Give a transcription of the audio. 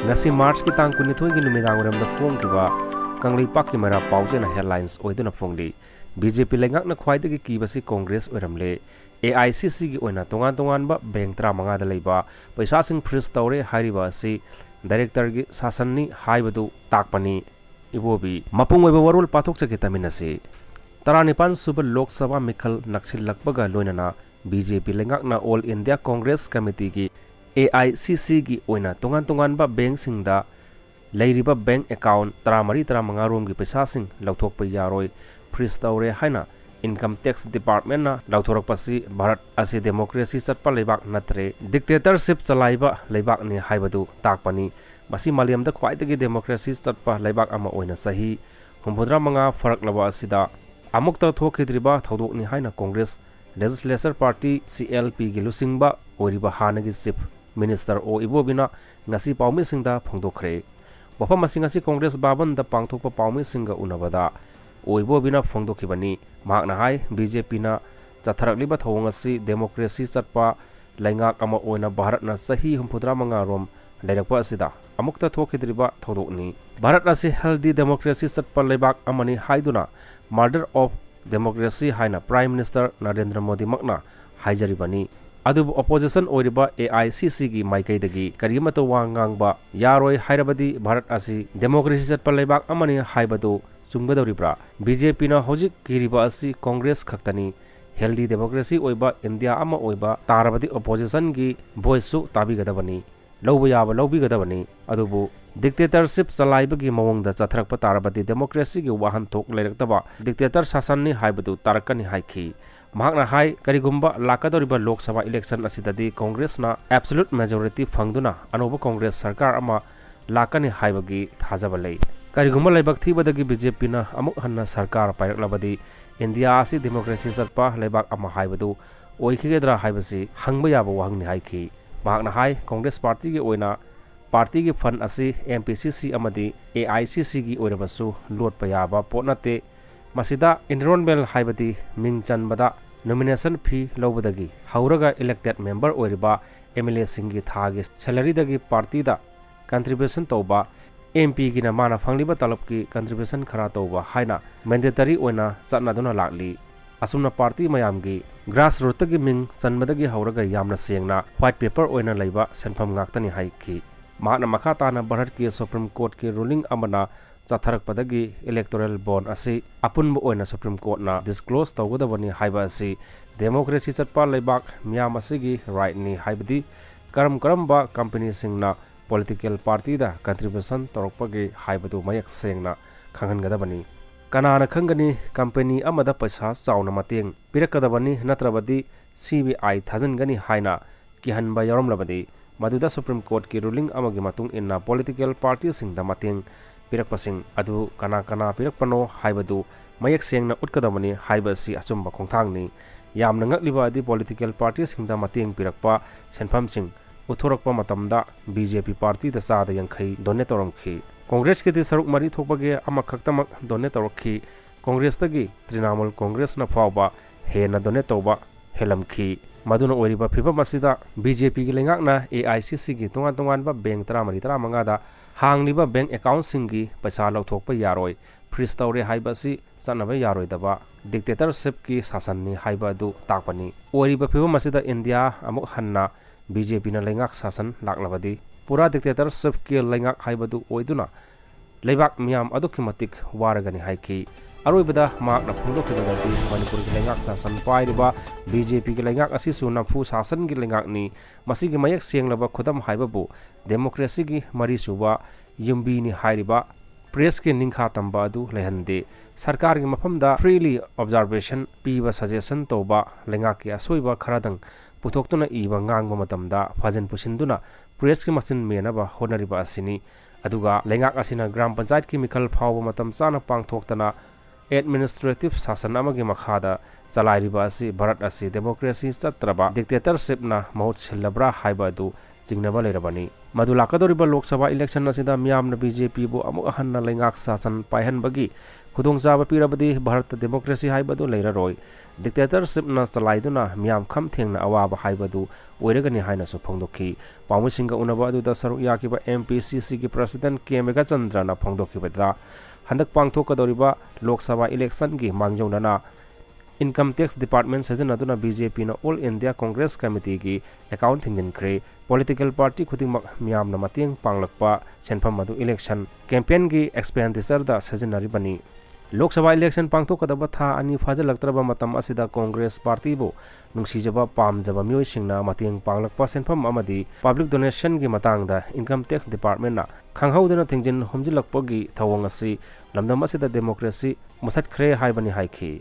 ngasi March ki tang kunithoi gi numidang waram da phone ki ba kanglei pak ki mara pause na headlines oiduna phongli BJP leingakna khwaisagi kibasi Congress oiramle AICC gi oina tongan ba bank 35 da leiba peisasing freez toure hairiba asi director gi sasanni haibadu takpani IBOBI mapung oiba warul pathok chake taminasi taranipan suba Lok Sabha mikhal naksil lakbaga loinana BJP leingakna All India Congress Committee gi AICC gi oina tongan ba bank singda leiriba bank account 35 rom gi peisasing lauthokpa yaroi freez toure haina Income Tax Department na lauthorok pasi Bharat asi democracy chatpa leibak natre dictatorship chalaiba leibak ni haibadu takpani masi maliam da khwaidagi democracy chatpa leibak ama oina sahi 65 farak laba asida amukta thokhidriba thodok ni haina Congress Legislature Party CLP gi lusingba oriba hanagi chief minister o ibobina ngasi paumi singda phongdokhre wafam masing asi Congress baban da pangthokpa paumi singa unabada oibobina phongdokhibani makna hai BJP na chatharakliba thawng asi democracy chatpa leingak ama oina Bharat na sahi 65 rom leirakpa asida amukta thokhidriba thodokni Bharat asi healthy democracy chatpa leibak amani haiduna murder of democracy haina Prime Minister Narendra Modi makna haijaribani adubu opposition oiriba AICC gi maikaidagi karimato wangangba yaroi hairabadi Bharat asi democracy chatpa leibak amani haibadu chunggadoribra BJP na hojik kiriba asi Congress khaktani healthy democracy oiba India ama oiba tarabadi opposition gi voice su tabigadabani lawba yaba lawbigadabani adubu dictatorship chalaiba gi mawongda chathrakpa tarabadi democracy gi wahan thok leiraktaba dictator sasan ni haibadu tarakani haiki mahakna hai karigumba lakadoriba Lok Sabha election asidadi Congress na absolute majority phangduna anoba Congress sarkar ama lakani haibagi thajabalai karigumba laibak thibadagi BJP na amuk hanna sarkar pairaklabadi India asi democracy chatpa laibak ama haibadu oikhigedra haibasi hangba yaba wahangni haiki mahakna hai Congress party gi oina party gi fund asi MPCC amadi AICC gi oirabasu lotpa yaba potnate masida enrollment haibadi ming chanbada nomination fee lobadagi hauraga elected member oiriba MLA singi thagi salary dagi party da contribution toba MP gi na mana fangliba talab ki contribution khara toba haina mandatory oina chatnaduna lakli asumna party mayam gi grassroots gi ming chanbadagi hauraga yamna sengna white paper oina leiba senpham ngaktani haiki mahana makha tana Bharat ki Supreme Court ki ruling amana chatharak padagi electoral bond asi apunba oina Supreme Court na disclose tawgadabani haiba asi democracy chatpa leibak miyam asigi right ni haibadi karam ba company singna political party da contribution torokpagi haibadu mayak sengna khanghangadabani kanana khangani company amada paisa chauna mateng pirakadabani natrabadi CBI thajangani haina kihanba yaramlabadi maduda Supreme Court ki ruling amagi matung inna political party singda mateng pirakpasing adu kana pirakpano haibadu mayak sengna utkadabani haibasi achumba khongthangni yamna ngagliba adi political party singda mateng pirakpa senpham sing uthorakpa matamda BJP party da sada yankhai donate toromkhi Congress ki saruk mari thokpage ama khaktamak donate torokhi Congress tagi Trinamool Congress na phawba hena donate toba helamkhi maduna oiriba phiba masida BJP gi lengakna AICC gi tongan ba bank 35 da hangliba bank account singi paisa lauthokpa yaroi freez toure haibasi chanaba yaroi daba dictatorship ki sasanni haiba du takpani oiriba phiba masida India amuk hanna BJP na lengak sasan laklabadi pura dictatorship ki lengak haibadu oiduna leibak miyam adukhi matik waragani haiki aroibada mak na phungdo khidagadi Manipur ki lengak sasan pairiba BJP ki lengak asisu nafu sasan ki lengak ni masigi mayak senglaba khudam haibabu democracy ki mari suba yumbi ni hairiba press ki ningkha tamba du lehande sarkar ki mafamda freely observation piba suggestion toba lengak ki asoiba kharadang puthokna iba ngangba matamda fajen pusinduna press ki machine menaba honariba asini aduga lengak asina gram panchayat ki mikhal phawba matam chana pangthoktana administrative sasan amagi makhada chalairiba asi Bharat asi democracy chatraba dictatorship na mahut silabra haiba du चिंगनबा लेरबनी मधु लाकदोरिबा लोक सभा election असिदा मियामना BJP बो अमुक हन्ना लेंगाक शासन पायहनबगी खुदोंचाबा पीरबदी Bharat democracy हाइबदु लेररोय dictatorship ना चलाइदुना मियाम खम थेंगना अवाबा हाइबदु ओइरगनी हाइनासु फोंदोखी पामुसिंगा उनबा अदुदा सरुक याकिबा MPCC की president के मेगा चंद्रना फोंदोखिबदा हंदक पांगथोकदोरिबा लोक सभा इलेक्शन की मांगजौनना इनकम टैक्स डिपार्टमेंट सजनदुना बीजेपी ना ऑल इंडिया कांग्रेस कमिटी की अकाउंट थिंजिनख्रे पॉलिटिकल पार्टी खुदिंगमक मियामना मतेंग पांगलकपा सेनफम मधु इलेक्शन कैंपेन की एक्सपेंडिचर दा सजनरिबनी लोक सभा इलेक्शन पांगथोकदबा था अनि फाजलक्तरबा मतम असिदा कांग्रेस पार्टी बो नुंसीजबा पामजबा मियोइसिंगना मतेंग पांगलकपा सेनफम अमदी पब्लिक डोनेशन की मतंगदा इनकम टैक्स डिपार्टमेंट ना खंगहौदना थिंजिन हुमजिलकपगी थवंग असि लमदम असिदा डेमोक्रेसी मुथतख्रे हाइबनी हाइखी